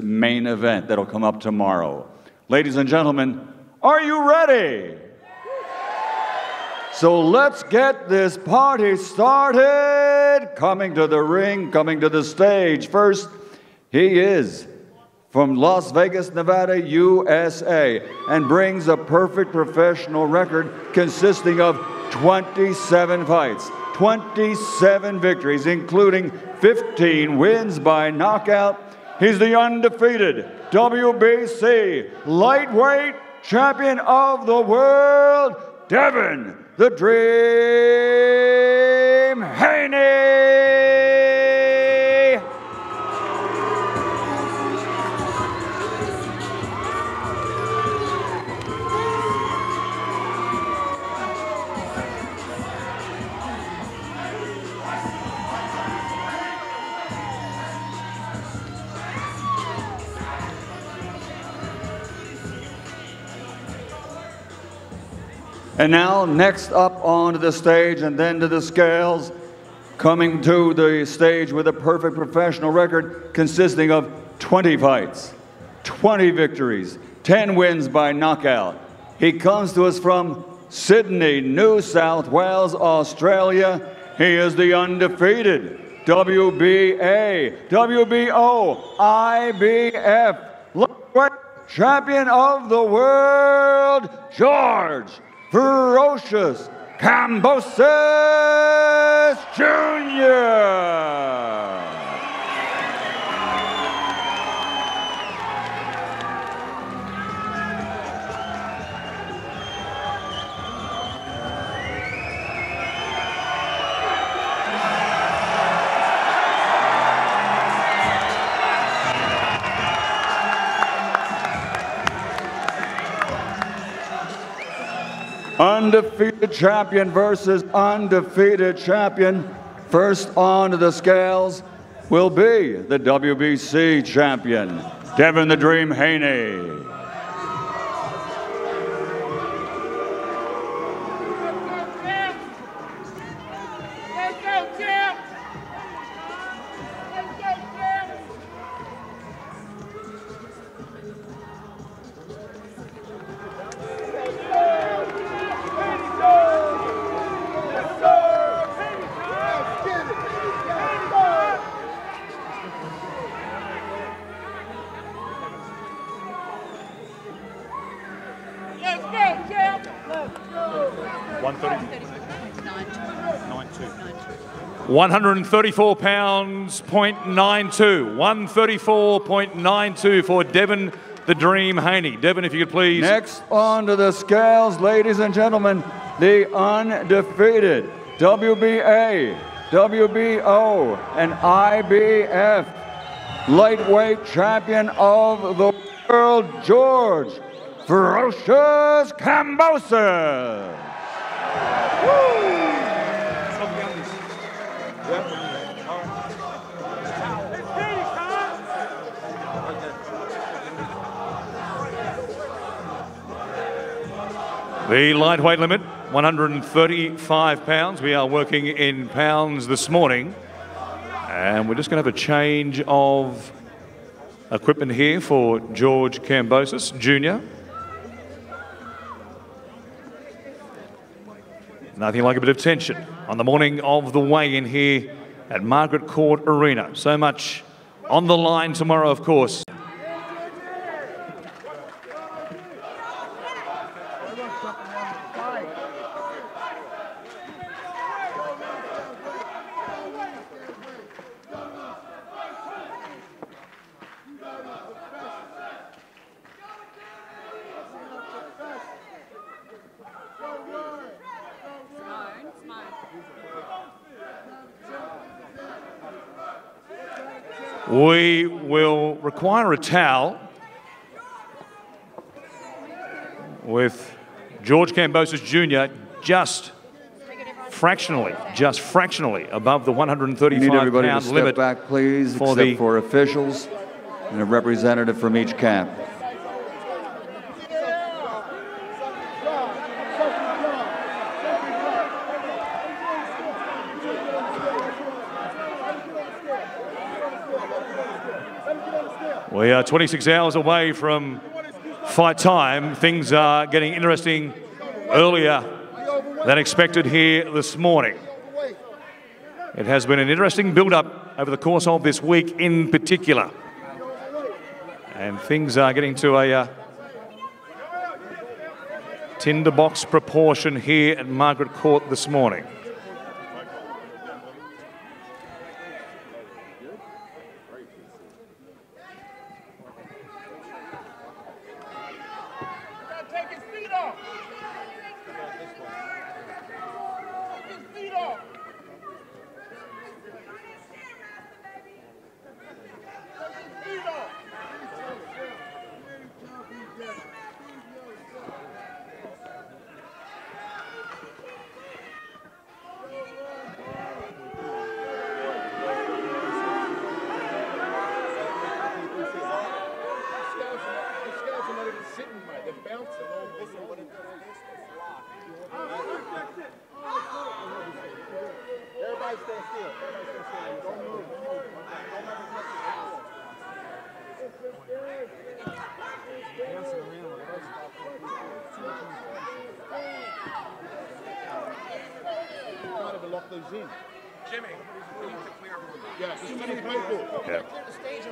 main event that'll come up tomorrow. Ladies and gentlemen, are you ready? So let's get this party started. Coming to the ring, coming to the stage. First, he is from Las Vegas, Nevada, USA, and brings a perfect professional record consisting of 27 fights, 27 victories, including 15 wins by knockout. He's the undefeated WBC lightweight champion of the world, Devin the Dream Haney. And now, next up onto the stage and then to the scales, coming to the stage with a perfect professional record consisting of 20 fights, 20 victories, 10 wins by knockout. He comes to us from Sydney, New South Wales, Australia. He is the undefeated WBA, WBO, IBF lightweight champion of the world, George Kambosos Jr. Undefeated champion versus undefeated champion. First onto the scales will be the WBC champion, Devin the Dream Haney. Let's go, champ! 134 pounds, 0.92. 134.92 for Devin the Dream Haney. Devin, if you could please. Next onto the scales, ladies and gentlemen, the undefeated WBA, WBO, and IBF lightweight champion of the world, George Kambosos. The lightweight limit, 135 pounds. We are working in pounds this morning. And we're just going to have a change of equipment here for George Kambosos Jr. Nothing like a bit of tension on the morning of the weigh-in here at Margaret Court Arena. So much on the line tomorrow, of course. We will require a towel with George Kambosos Jr. just fractionally above the 135-pound limit. Step back, please, except for officials and a representative from each camp. We are 26 hours away from fight time. Things are getting interesting earlier than expected here this morning. It has been an interesting build-up over the course of this week in particular. And things are getting to a tinderbox proportion here at Margaret Court this morning.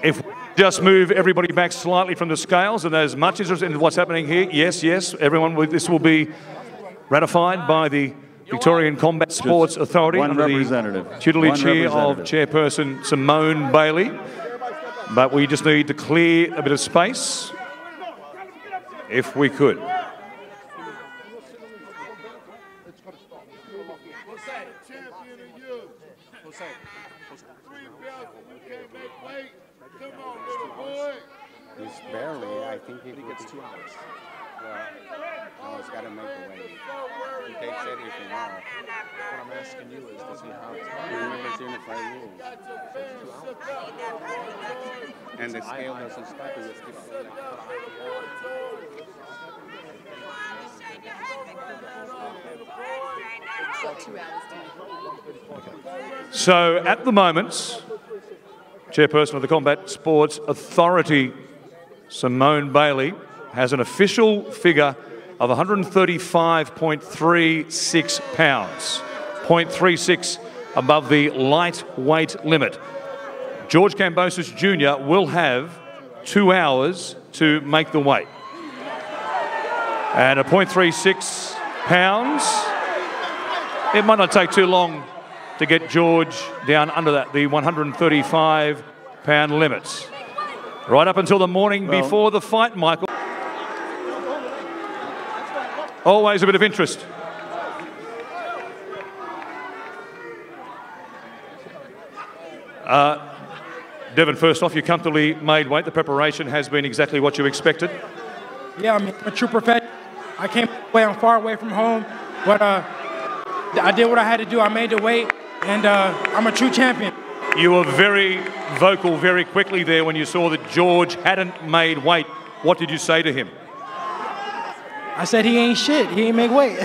If we just move everybody back slightly from the scales, and there's much interest in what's happening here. Yes, yes, everyone, this will be ratified by the Victorian Combat Sports Authority under the tutelage here of Chairperson Simone Bailey. But we just need to clear a bit of space, if we could. Barely, I think he gets 2 hours. Well, no, he's got to make the weight. He takes anything off. What I'm asking you is, does he have to? He's never seen the fight rules. 2 hours. And the scale doesn't stop, he just keeps going. So at the moment, Chairperson of the Combat Sports Authority, Simone Bailey, has an official figure of 135.36 pounds, 0.36 above the lightweight limit. George Kambosos Jr will have 2 hours to make the weight. And at 0.36 pounds, it might not take too long to get George down under that, the 135-pound limits. Right up until the morning before the fight, Michael. Always a bit of interest. Devin, first off, you comfortably made weight. The preparation has been exactly what you expected. Yeah, I'm a true professional. I came away, I'm far away from home, but I did what I had to do. I made the weight, and I'm a true champion. You were very vocal very quickly there when you saw that George hadn't made weight. What did you say to him? I said he ain't shit. He ain't make weight.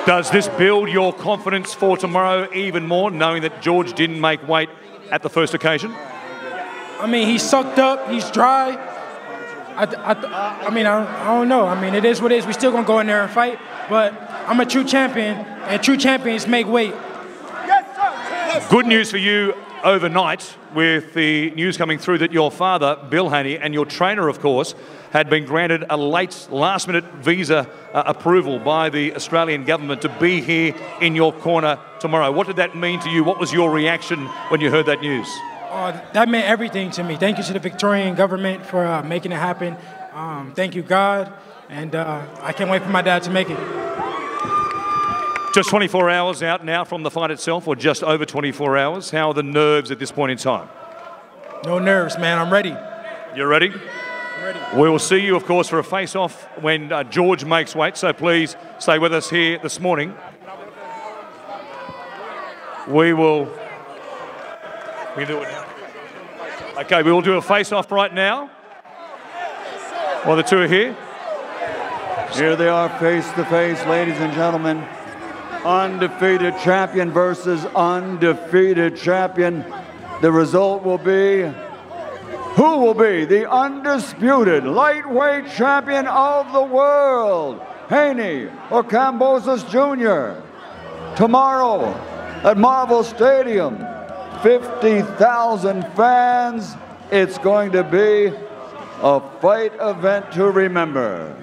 Does this build your confidence for tomorrow even more, knowing that George didn't make weight at the first occasion? I mean, he's sucked up. He's dry. I don't know. I mean, it is what it is. We're still going to go in there and fight, but I'm a true champion, and true champions make weight. Good news for you overnight with the news coming through that your father, Bill Haney, and your trainer, of course, had been granted a last-minute visa approval by the Australian government to be here in your corner tomorrow. What did that mean to you? What was your reaction when you heard that news? That meant everything to me. Thank you to the Victorian government for making it happen. Thank you, God, and I can't wait for my dad to make it. Just 24 hours out now from the fight itself, or just over 24 hours. How are the nerves at this point in time? No nerves, man. I'm ready. You're ready? I'm ready. We will see you, of course, for a face-off when George makes weight, so please stay with us here this morning. We can do it now. Okay, we will do a face-off right now. While the two are here. Here they are face to face, ladies and gentlemen. undefeated champion versus undefeated champion. The result will be, who will be the undisputed lightweight champion of the world, Haney or Kambosos Jr. Tomorrow at Marvel Stadium, 50,000 fans. It's going to be a fight event to remember.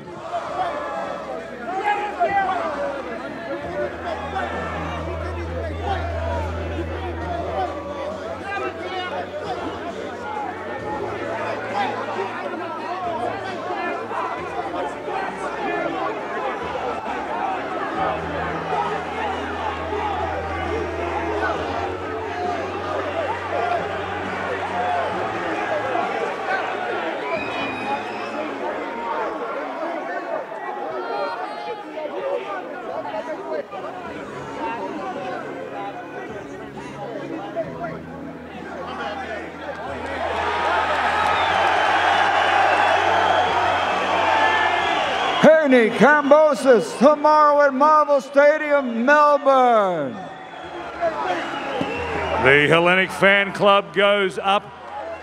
Haney, Kambosos, tomorrow at Marvel Stadium, Melbourne. The Hellenic Fan Club goes up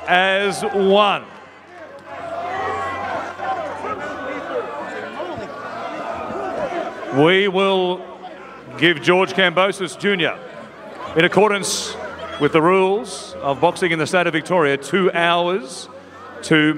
as one. We will give George Kambosos Jr., in accordance with the rules of boxing in the state of Victoria, 2 hours to